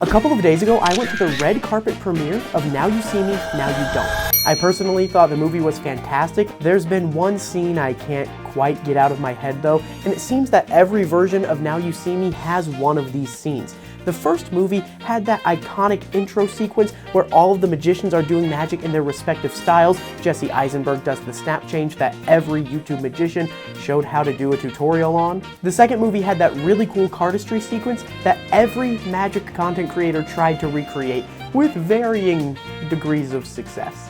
A couple of days ago, I went to the red carpet premiere of Now You See Me, Now You Don't. I personally thought the movie was fantastic. There's been one scene I can't quite get out of my head though, and it seems that every version of Now You See Me has one of these scenes. The first movie had that iconic intro sequence where all of the magicians are doing magic in their respective styles. Jesse Eisenberg does the snap change that every YouTube magician showed how to do a tutorial on. The second movie had that really cool cardistry sequence that every magic content creator tried to recreate with varying degrees of success.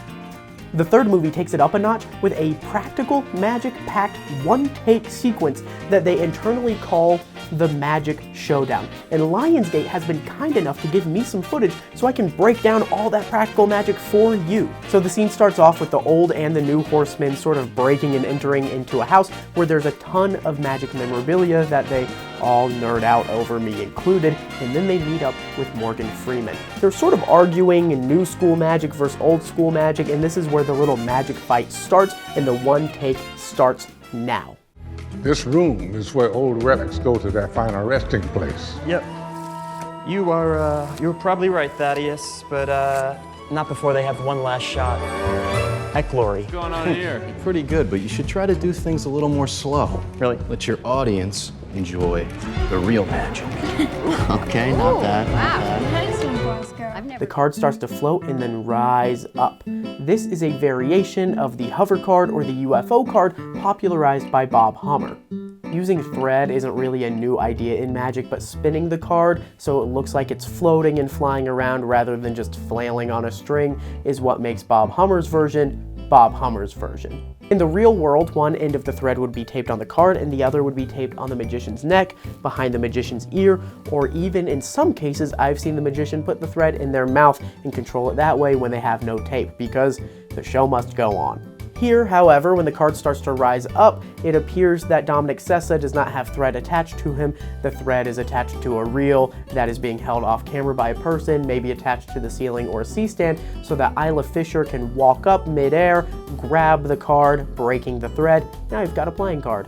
The third movie takes it up a notch with a practical, magic-packed, one-take sequence that they internally call the Magic Showdown. And Lionsgate has been kind enough to give me some footage so I can break down all that practical magic for you. So the scene starts off with the old and the new horsemen sort of breaking and entering into a house where there's a ton of magic memorabilia that they all nerd out over, me included, and then they meet up with Morgan Freeman. They're sort of arguing in new school magic versus old school magic, and this is where the little magic fight starts, and the one take starts now. This room is where old relics go to their final resting place. Yep. You're probably right, Thaddeus, but not before they have one last shot at glory. What's going on here? Pretty good, but you should try to do things a little more slow. Really? Let your audience enjoy the real magic. Okay, not that. The card starts to float and then rise up. This is a variation of the hover card or the UFO card popularized by Bob Hummer. Using thread isn't really a new idea in Magic, but spinning the card so it looks like it's floating and flying around rather than just flailing on a string is what makes Bob Hummer's version Bob Hummer's version. In the real world, one end of the thread would be taped on the card and the other would be taped on the magician's neck, behind the magician's ear, or even in some cases I've seen the magician put the thread in their mouth and control it that way when they have no tape, because the show must go on. Here, however, when the card starts to rise up, it appears that Dominic Sessa does not have thread attached to him. The thread is attached to a reel that is being held off camera by a person, maybe attached to the ceiling or a C-stand, so that Isla Fisher can walk up midair, grab the card, breaking the thread. Now you've got a playing card.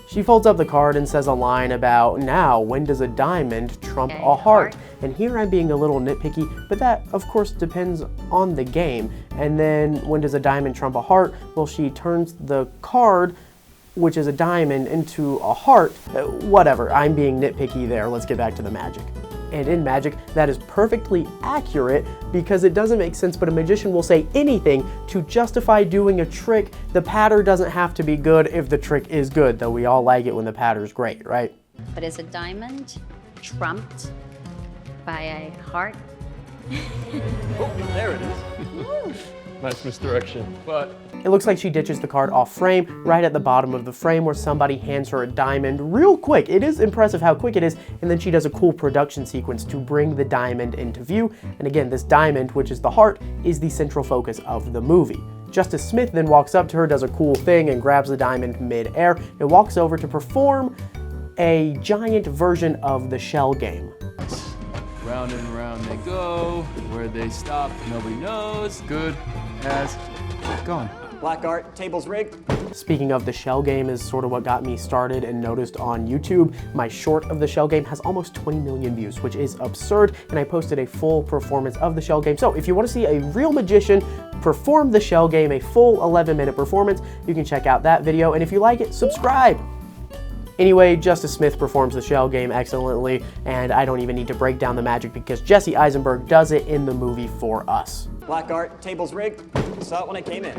She folds up the card and says a line about, now, when does a diamond trump a heart? And here I'm being a little nitpicky, but that, of course, depends on the game. And then, when does a diamond trump a heart? Well, she turns the card, which is a diamond, into a heart. Whatever, I'm being nitpicky there. Let's get back to the magic. And in Magic, that is perfectly accurate because it doesn't make sense, but a magician will say anything to justify doing a trick. The patter doesn't have to be good if the trick is good, though we all like it when the patter's great, right? But is a diamond trumped by a heart? Oh, there it is. Nice misdirection, but... It looks like she ditches the card off frame, right at the bottom of the frame where somebody hands her a diamond real quick. It is impressive how quick it is, and then she does a cool production sequence to bring the diamond into view. And again, this diamond, which is the heart, is the central focus of the movie. Justice Smith then walks up to her, does a cool thing, and grabs the diamond mid-air, and walks over to perform a giant version of the shell game. Round and round they go. Where they stop, nobody knows. Good as gone. Black art, tables rigged. Speaking of the shell game is sort of what got me started and noticed on YouTube. My short of the shell game has almost 20 million views, which is absurd, and I posted a full performance of the shell game. So if you want to see a real magician perform the shell game, a full 11-minute performance, you can check out that video, and if you like it, subscribe. Anyway, Justice Smith performs the shell game excellently, and I don't even need to break down the magic because Jesse Eisenberg does it in the movie for us. Black art, tables rigged. Saw it when I came in.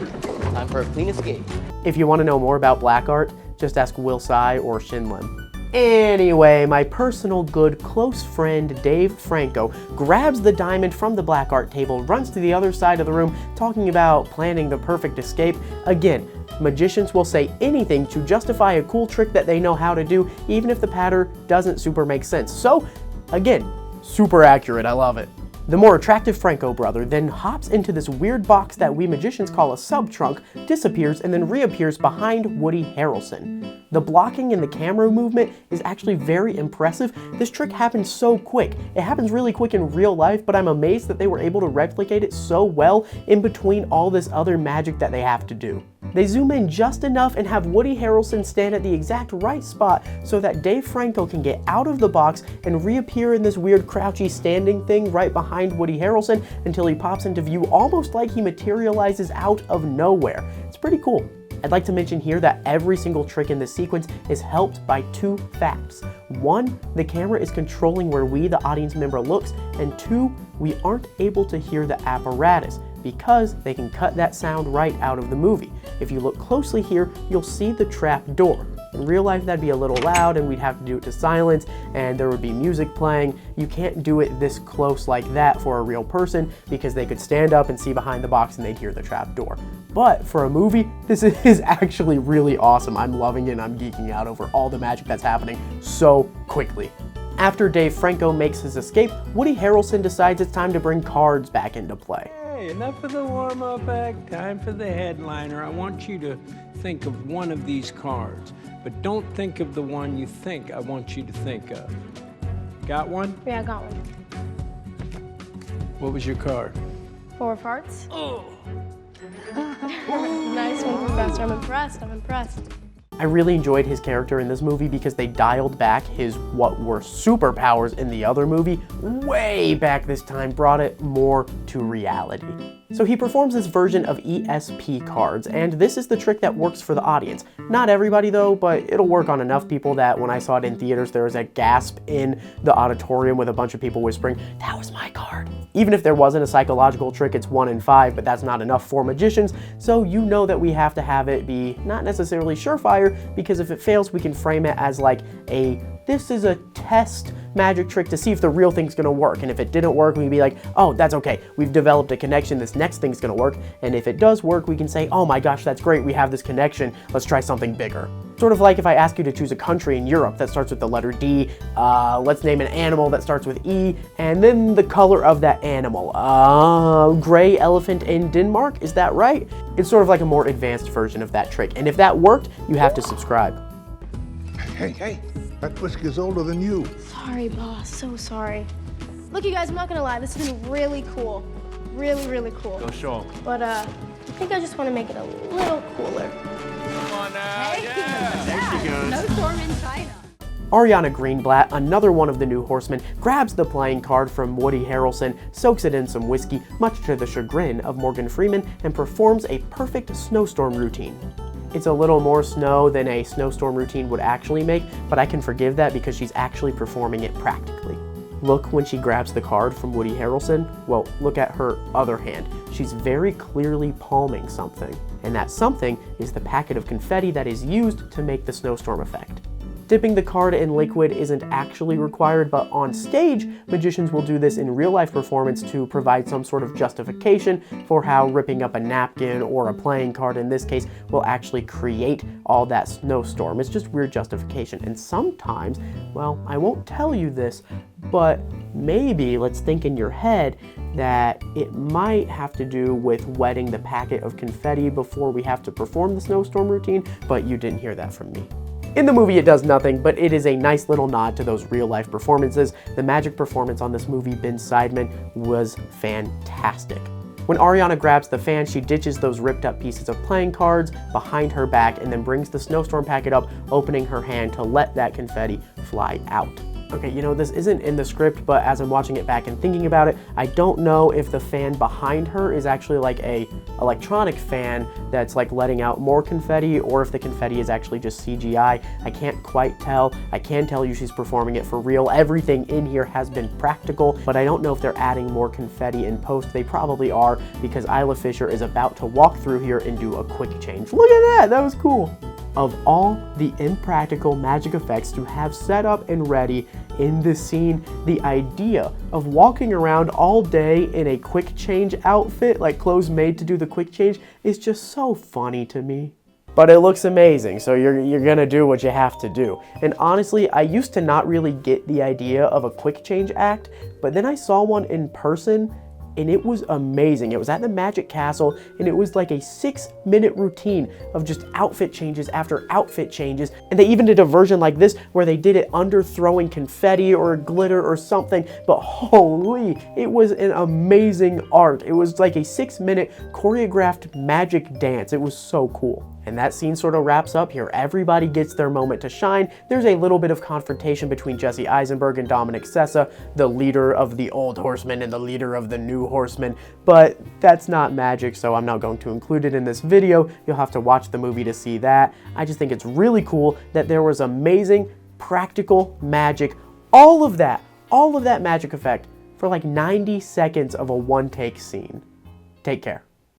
Time for a clean escape. If you want to know more about black art, just ask Will Tsai or Shinlim. Anyway, my personal good close friend Dave Franco grabs the diamond from the black art table, runs to the other side of the room, talking about planning the perfect escape. Again, magicians will say anything to justify a cool trick that they know how to do, even if the pattern doesn't super make sense. So, again, super accurate, I love it. The more attractive Franco brother then hops into this weird box that we magicians call a sub-trunk, disappears, and then reappears behind Woody Harrelson. The blocking and the camera movement is actually very impressive. This trick happens so quick. It happens really quick in real life, but I'm amazed that they were able to replicate it so well in between all this other magic that they have to do. They zoom in just enough and have Woody Harrelson stand at the exact right spot so that Dave Franco can get out of the box and reappear in this weird crouchy standing thing right behind Woody Harrelson until he pops into view almost like he materializes out of nowhere. It's pretty cool. I'd like to mention here that every single trick in this sequence is helped by two facts. One, the camera is controlling where we, the audience member, looks, and two, we aren't able to hear the apparatus because they can cut that sound right out of the movie. If you look closely here, you'll see the trap door. In real life, that'd be a little loud and we'd have to do it to silence and there would be music playing. You can't do it this close like that for a real person because they could stand up and see behind the box and they'd hear the trap door. But for a movie, this is actually really awesome. I'm loving it and I'm geeking out over all the magic that's happening so quickly. After Dave Franco makes his escape, Woody Harrelson decides it's time to bring cards back into play. Hey, enough of the warm-up act, time for the headliner. I want you to think of one of these cards, but don't think of the one you think I want you to think of. Got one? Yeah, I got one. What was your card? 4 of hearts. Oh. Nice one, Professor. I'm impressed. I really enjoyed his character in this movie because they dialed back his what were superpowers in the other movie way back this time, brought it more to reality. So he performs this version of ESP cards, and this is the trick that works for the audience. Not everybody though, but it'll work on enough people that when I saw it in theaters, there was a gasp in the auditorium with a bunch of people whispering, "That was my card." Even if there wasn't a psychological trick, it's 1 in 5, but that's not enough for magicians, so you know that we have to have it be not necessarily surefire, because if it fails, we can frame it as like this is a test magic trick to see if the real thing's gonna work. And if it didn't work, we'd be like, oh, that's okay. We've developed a connection. This next thing's gonna work. And if it does work, we can say, oh my gosh, that's great. We have this connection. Let's try something bigger. Sort of like if I ask you to choose a country in Europe that starts with the letter D, let's name an animal that starts with E, and then the color of that animal. Gray elephant in Denmark, is that right? It's sort of like a more advanced version of that trick. And if that worked, you have to subscribe. Hey, that whiskey's older than you. Sorry, boss. So sorry. Look, you guys, I'm not gonna lie. This has been really cool. Really cool. Go show 'em. But I think I just want to make it a little cooler. Come on now, yeah. There she goes. Snowstorm in China. Ariana Greenblatt, another one of the new horsemen, grabs the playing card from Woody Harrelson, soaks it in some whiskey, much to the chagrin of Morgan Freeman, and performs a perfect snowstorm routine. It's a little more snow than a snowstorm routine would actually make, but I can forgive that because she's actually performing it practically. Look when she grabs the card from Woody Harrelson. Well, look at her other hand. She's very clearly palming something, and that something is the packet of confetti that is used to make the snowstorm effect. Dipping the card in liquid isn't actually required, but on stage, magicians will do this in real-life performance to provide some sort of justification for how ripping up a napkin or a playing card in this case will actually create all that snowstorm. It's just weird justification. And sometimes, well, I won't tell you this, but maybe let's think in your head that it might have to do with wetting the packet of confetti before we have to perform the snowstorm routine, but you didn't hear that from me. In the movie, it does nothing, but it is a nice little nod to those real-life performances. The magic performance on this movie, Ben Seidman, was fantastic. When Ariana grabs the fan, she ditches those ripped-up pieces of playing cards behind her back and then brings the snowstorm packet up, opening her hand to let that confetti fly out. Okay, you know, this isn't in the script, but as I'm watching it back and thinking about it, I don't know if the fan behind her is actually like a electronic fan that's like letting out more confetti, or if the confetti is actually just CGI. I can't quite tell. I can tell you she's performing it for real. Everything in here has been practical, but I don't know if they're adding more confetti in post. They probably are, because Isla Fisher is about to walk through here and do a quick change. Look at that, that was cool. Of all the impractical magic effects to have set up and ready in this scene, the idea of walking around all day in a quick change outfit, like clothes made to do the quick change, is just so funny to me. But it looks amazing, so you're gonna do what you have to do. And honestly, I used to not really get the idea of a quick change act, but then I saw one in person, and it was amazing. It was at the Magic Castle, and it was like a 6-minute routine of just outfit changes after outfit changes. And they even did a version like this where they did it under throwing confetti or glitter or something, but holy, it was an amazing art. It was like a 6-minute choreographed magic dance. It was so cool. And that scene sort of wraps up here. Everybody gets their moment to shine. There's a little bit of confrontation between Jesse Eisenberg and Dominic Sessa, the leader of the Old Horsemen and the leader of the New Horsemen, but that's not magic, so I'm not going to include it in this video. You'll have to watch the movie to see that. I just think it's really cool that there was amazing practical magic, all of that magic effect for like 90 seconds of a one-take scene. Take care.